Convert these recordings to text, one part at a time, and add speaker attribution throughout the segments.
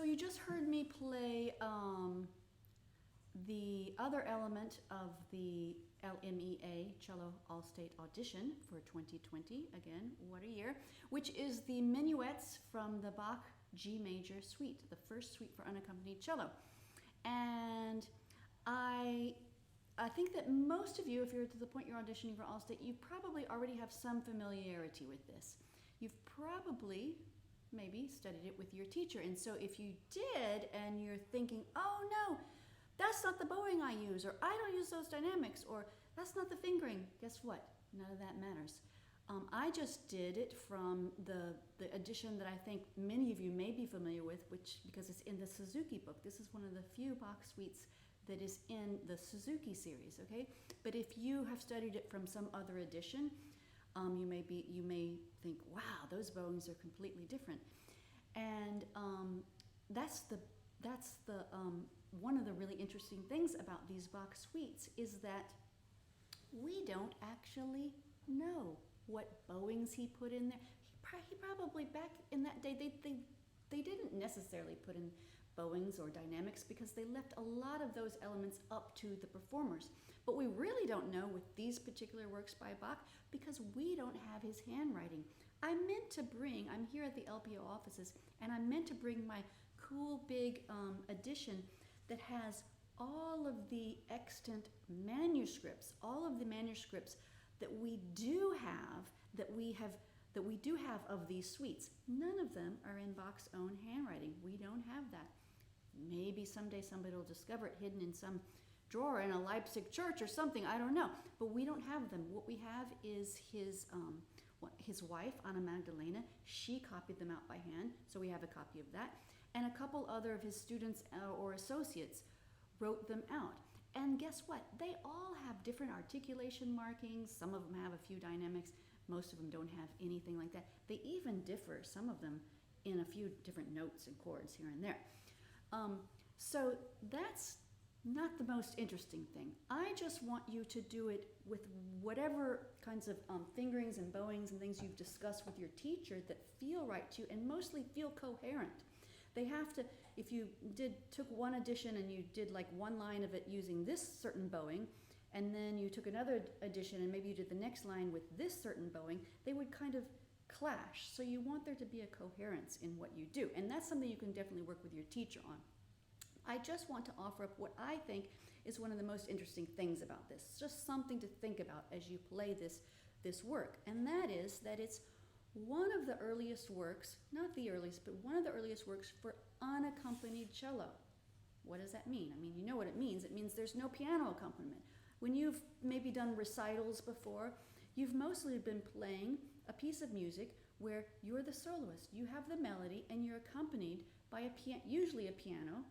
Speaker 1: So you just heard me play the other element of the LMEA Cello All-State Audition for 2020, again, what a year, which is the Minuets from the Bach G Major Suite, the first suite for unaccompanied cello. And I think that most of you, if you're to the point you're auditioning for All-State, you probably already have some familiarity with this. You've probably maybe studied it with your teacher. And so if you did and you're thinking, oh no, that's not the bowing I use, or I don't use those dynamics, or that's not the fingering, guess what? None of that matters. I just did it from the edition that I think many of you may be familiar with, because it's in the Suzuki book. This is one of the few Bach suites that is in the Suzuki series, okay? But if you have studied it from some other edition, you may think, wow, those bowings are completely different. And that's the one of the really interesting things about these Bach suites is that we don't actually know what bowings he put in there. He probably, back in that day, they didn't necessarily put in bowings or dynamics because they left a lot of those elements up to the performers. But we really don't know with these particular works by Bach because we don't have his handwriting. I'm here at the LPO offices, and I meant to bring my cool big edition that has all of the extant manuscripts, all of the manuscripts that we do have of these suites. None of them are in Bach's own handwriting. We don't have that. Maybe someday somebody will discover it hidden in some drawer in a Leipzig church or something, I don't know. But we don't have them. What we have is his wife, Anna Magdalena. She copied them out by hand, so we have a copy of that. And a couple other of his students or associates wrote them out. And guess what? They all have different articulation markings. Some of them have a few dynamics. Most of them don't have anything like that. They even differ, some of them, in a few different notes and chords here and there. So that's not the most interesting thing. I just want you to do it with whatever kinds of fingerings and bowings and things you've discussed with your teacher that feel right to you and mostly feel coherent. They have to, if you took one edition and you did like one line of it using this certain bowing, and then you took another edition and maybe you did the next line with this certain bowing, they would kind of clash. So you want there to be a coherence in what you do. And that's something you can definitely work with your teacher on. I just want to offer up what I think is one of the most interesting things about this. Just something to think about as you play this work. And that is that it's one of the earliest works, not the earliest, but one of the earliest works for unaccompanied cello. What does that mean? I mean, you know what it means. It means there's no piano accompaniment. When you've maybe done recitals before, you've mostly been playing a piece of music where you're the soloist. You have the melody and you're accompanied by usually a piano,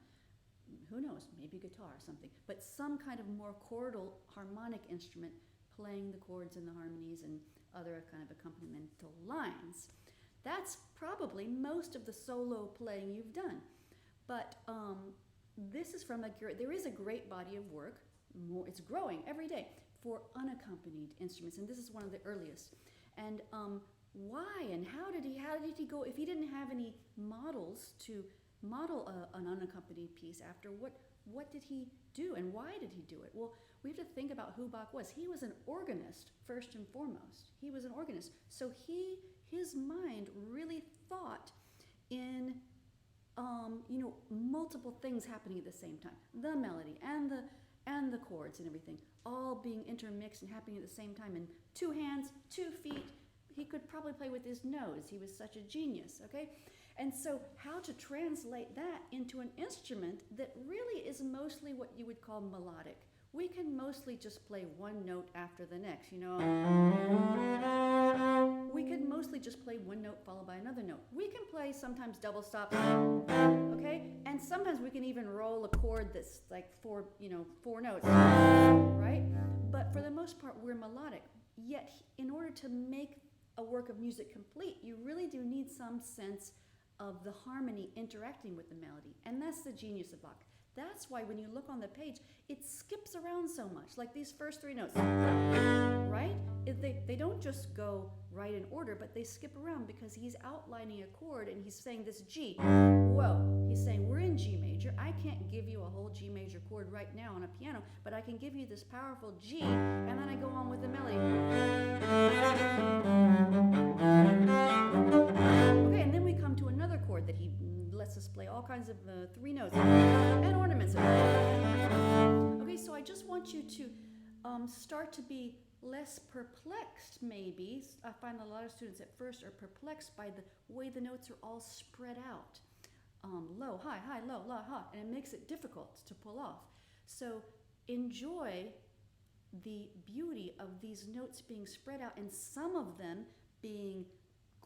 Speaker 1: who knows, maybe guitar or something, but some kind of more chordal harmonic instrument playing the chords and the harmonies and other kind of accompanimental lines. That's probably most of the solo playing you've done. But this is there is a great body of work, it's growing every day, for unaccompanied instruments, and this is one of the earliest. And why and how did he go, if he didn't have any models to model an unaccompanied piece after, what did he do and why did he do it? Well, we have to think about who Bach was. He was an organist, first and foremost. He was an organist. So his mind really thought in multiple things happening at the same time. The melody and the chords and everything all being intermixed and happening at the same time in 2 hands, 2 feet. He could probably play with his nose. He was such a genius, okay? And so how to translate that into an instrument that really is mostly what you would call melodic. We can mostly just play one note after the next, We can mostly just play one note followed by another note. We can play sometimes double stops, okay? And sometimes we can even roll a chord that's like 4 notes, right? But for the most part, we're melodic. Yet, in order to make a work of music complete, you really do need some sense of the harmony interacting with the melody. And that's the genius of Bach. That's why when you look on the page, it skips around so much, like these first 3 notes. right? They don't just go right in order, but they skip around because he's outlining a chord and he's saying this G. Whoa, he's saying we're in G major. I can't give you a whole G major chord right now on a piano, but I can give you this powerful G, and then I go on with the melody. Okay, and then we come to another chord that he lets us play all kinds of 3 notes and ornaments. Okay, so I just want you to start to be less perplexed, maybe. I find a lot of students at first are perplexed by the way the notes are all spread out. Low, high, high, low, low, high, and it makes it difficult to pull off. So enjoy the beauty of these notes being spread out, and some of them being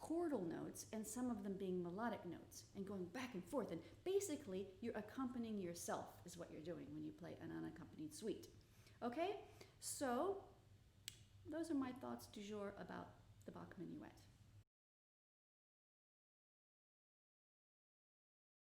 Speaker 1: chordal notes and some of them being melodic notes, and going back and forth. And basically, you're accompanying yourself is what you're doing when you play an unaccompanied suite. Okay? So those are my thoughts du jour about the Bach Minuet.